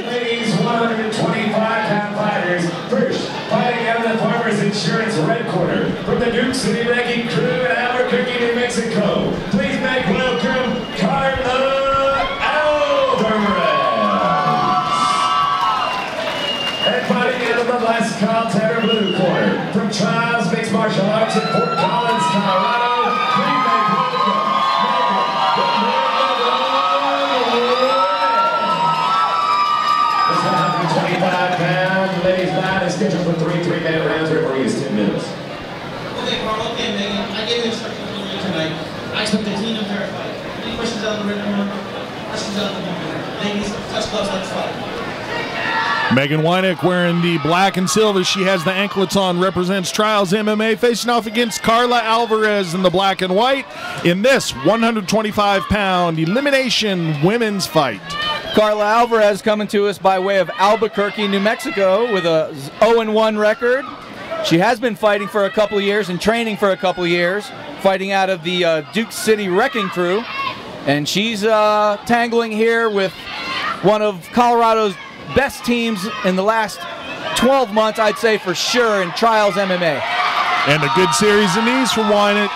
ladies 125-pound fighters. First, fighting out of the Farmers Insurance Red Corner from the Duke City Wrecking Crew in Albuquerque, New Mexico. Please make welcome Carla Alvarez. And fighting out of the Las Caltera Blue Corner from Trials Mixed Martial Arts in Fort Collins, Colorado. Please make welcome This 125-pound ladies bout is scheduled for 3 3-minute rounds. Referee is 10 minutes. Okay, Carl, okay, Megan. I gave you instructions earlier tonight. I expect a clean and fair fight. Any questions on the written one? Questions on the computer? Ladies, touch gloves, let's fight. Megan Winich wearing the black and silver. She has the anklets on, represents Trials MMA, facing off against Carla Alvarez in the black and white in this 125-pound elimination women's fight. Carla Alvarez coming to us by way of Albuquerque, New Mexico with a 0-1 record. She has been fighting for a couple of years and training for a couple of years, fighting out of the Duke City Wrecking Crew. And she's tangling here with one of Colorado's best teams in the last 12 months, I'd say for sure, in Trials MMA. And a good series of knees from Winich.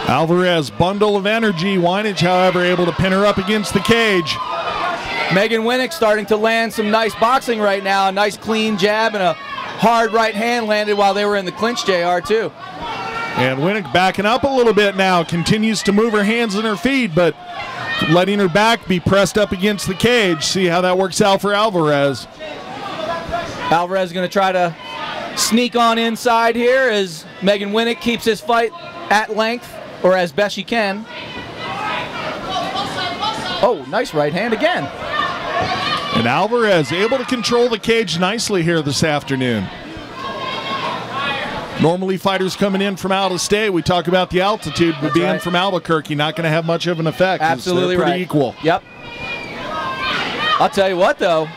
Alvarez, bundle of energy. Winich, however, able to pin her up against the cage. Megan Winich starting to land some nice boxing right now. A nice clean jab and a hard right hand landed while they were in the clinch, JR, too. And Winich backing up a little bit now. Continues to move her hands and her feet, but letting her back be pressed up against the cage. See how that works out for Alvarez. Alvarez is going to try to sneak on inside here as Megan Winich keeps this fight at length, or as best she can. Oh, nice right hand again. And Alvarez able to control the cage nicely here this afternoon. Normally fighters coming in from out of state, we talk about the altitude, but being from Albuquerque, not going to have much of an effect. Absolutely they're pretty right. equal. Yep. I'll tell you what, though.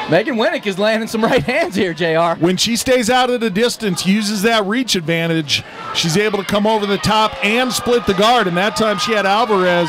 Megan Winich is landing some right hands here, JR. When she stays out at a distance, uses that reach advantage, she's able to come over the top and split the guard. And that time she had Alvarez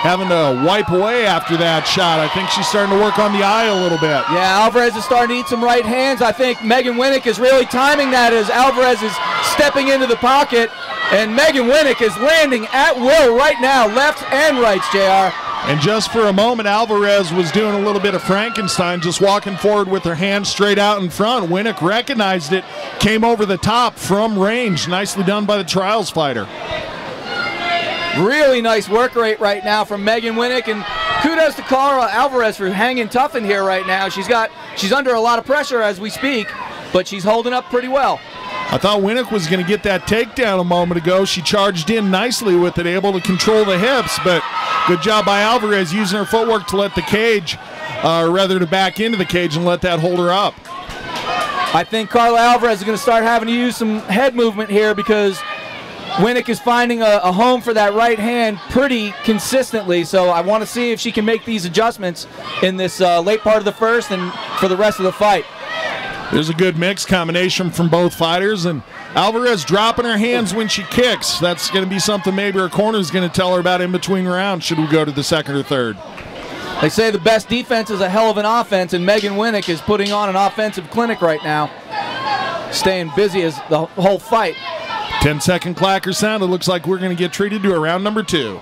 having to wipe away after that shot. I think she's starting to work on the eye a little bit. Yeah, Alvarez is starting to eat some right hands. I think Megan Winich is really timing that as Alvarez is stepping into the pocket. And Megan Winich is landing at will right now, left and right, JR. And just for a moment, Alvarez was doing a little bit of Frankenstein, just walking forward with her hands straight out in front. Winich recognized it, came over the top from range. Nicely done by the Trials fighter. Really nice work rate right now from Megan Winich, and kudos to Carla Alvarez for hanging tough in here right now. She's under a lot of pressure as we speak, but she's holding up pretty well. I thought Winich was going to get that takedown a moment ago. She charged in nicely with it, able to control the hips, but good job by Alvarez using her footwork to let the cage, or rather to back into the cage and let that hold her up. I think Carla Alvarez is going to start having to use some head movement here because Winich is finding a home for that right hand pretty consistently, so I want to see if she can make these adjustments in this late part of the first and for the rest of the fight. There's a good mix combination from both fighters, and Alvarez dropping her hands when she kicks. That's going to be something maybe her corner is going to tell her about in between rounds should we go to the second or third. They say the best defense is a hell of an offense, and Megan Winich is putting on an offensive clinic right now, staying busy as the whole fight. 10-second clacker sound. It looks like we're going to get treated to a round number 2.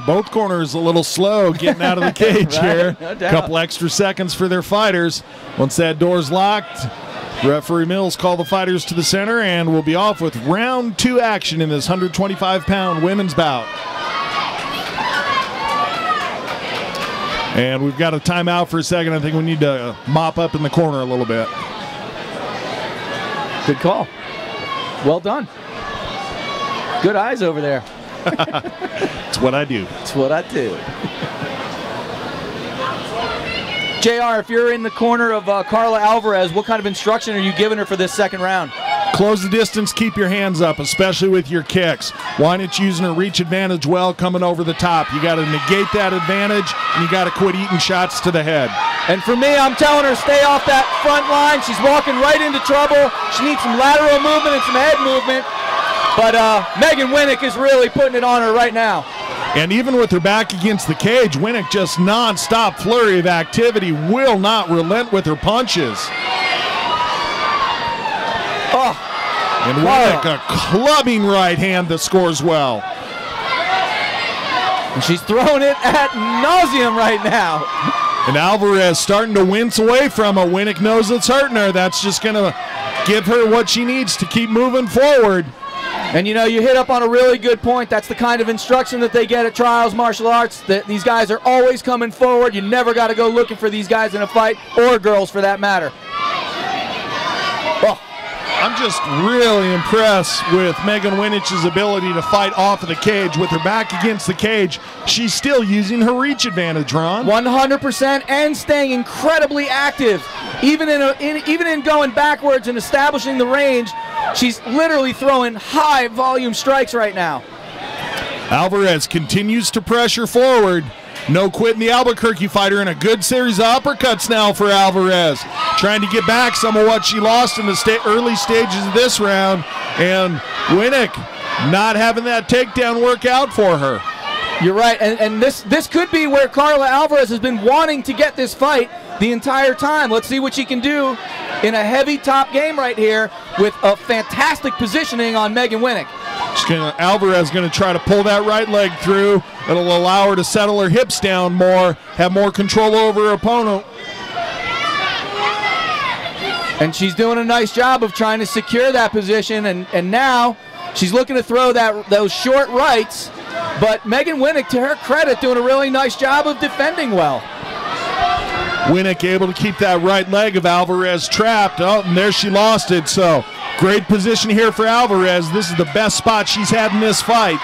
both corners a little slow getting out of the cage Right, here. no A doubt. couple extra seconds for their fighters. Once that door's locked, referee Mills call the fighters to the center, and we'll be off with round 2 action in this 125-pound women's bout. And we've got a timeout for a second. I think we need to mop up in the corner a little bit. Good call. Well done. Good eyes over there. It's what I do. That's what I do. JR, if you're in the corner of Carla Alvarez, what kind of instruction are you giving her for this second round? Close the distance, keep your hands up, especially with your kicks. Winich using her reach advantage well, coming over the top. You got to negate that advantage, and you got to quit eating shots to the head. And for me, I'm telling her stay off that front line. She's walking right into trouble. She needs some lateral movement and some head movement. But Megan Winich is really putting it on her right now. And even with her back against the cage, Winich just non-stop flurry of activity, will not relent with her punches. Oh, And Winich, a clubbing right hand that scores well. and she's throwing it at nauseum right now. And Alvarez starting to wince away from her. Winich knows it's hurting her. That's just going to give her what she needs to keep moving forward. And you know, you hit up on a really good point. That's the kind of instruction that they get at Trials Martial Arts. That these guys are always coming forward. You never got to go looking for these guys in a fight, or girls for that matter. Oh. I'm just really impressed with Megan Winich's ability to fight off of the cage. With her back against the cage, she's still using her reach advantage, Ron. 100%, and staying incredibly active. Even in going backwards and establishing the range, she's literally throwing high volume strikes right now. Alvarez continues to pressure forward. No quitting the Albuquerque fighter, and a good series of uppercuts now for Alvarez. Trying to get back some of what she lost in the early stages of this round. And Winich not having that takedown work out for her. You're right, and this could be where Carla Alvarez has been wanting to get this fight the entire time. Let's see what she can do in a heavy top game right here with a fantastic positioning on Megan Winich. Alvarez going to try to pull that right leg through. It'll allow her to settle her hips down more, have more control over her opponent. And she's doing a nice job of trying to secure that position, and now she's looking to throw those short rights. But Megan Winich, to her credit, doing a really nice job of defending well. Winich able to keep that right leg of Alvarez trapped. Oh, and there she lost it. So great position here for Alvarez. This is the best spot she's had in this fight.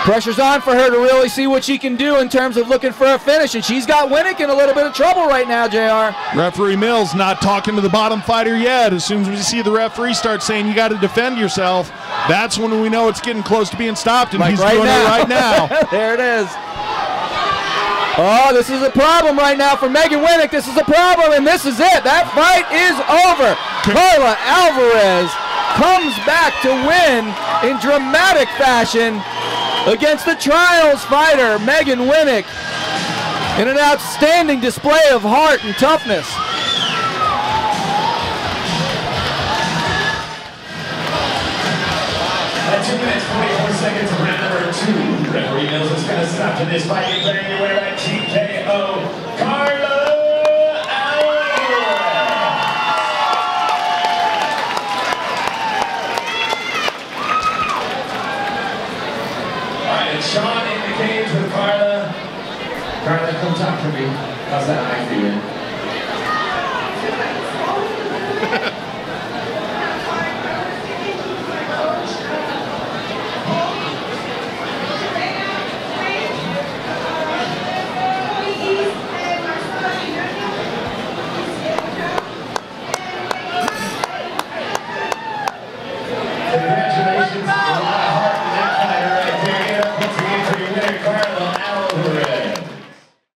Pressure's on for her to really see what she can do in terms of looking for a finish, and she's got Winich in a little bit of trouble right now, JR. Referee Mills not talking to the bottom fighter yet. As soon as we see the referee start saying you got to defend yourself, that's when we know it's getting close to being stopped, and like he's right doing now. it right now. There it is. Oh, this is a problem right now for Megan Winich. This is a problem, and this is it. That fight is over. Carla Alvarez comes back to win in dramatic fashion against the Trials fighter, Megan Winich, in an outstanding display of heart and toughness. At 2 minutes, 24 seconds of round number 2. Referee Mills is going to stop to this fight, declaring your winner by TKO, Carla Alvarez. All right, and Sean in the cage with Carla. Carla, come talk to me. How's that eye feeling? Congratulations.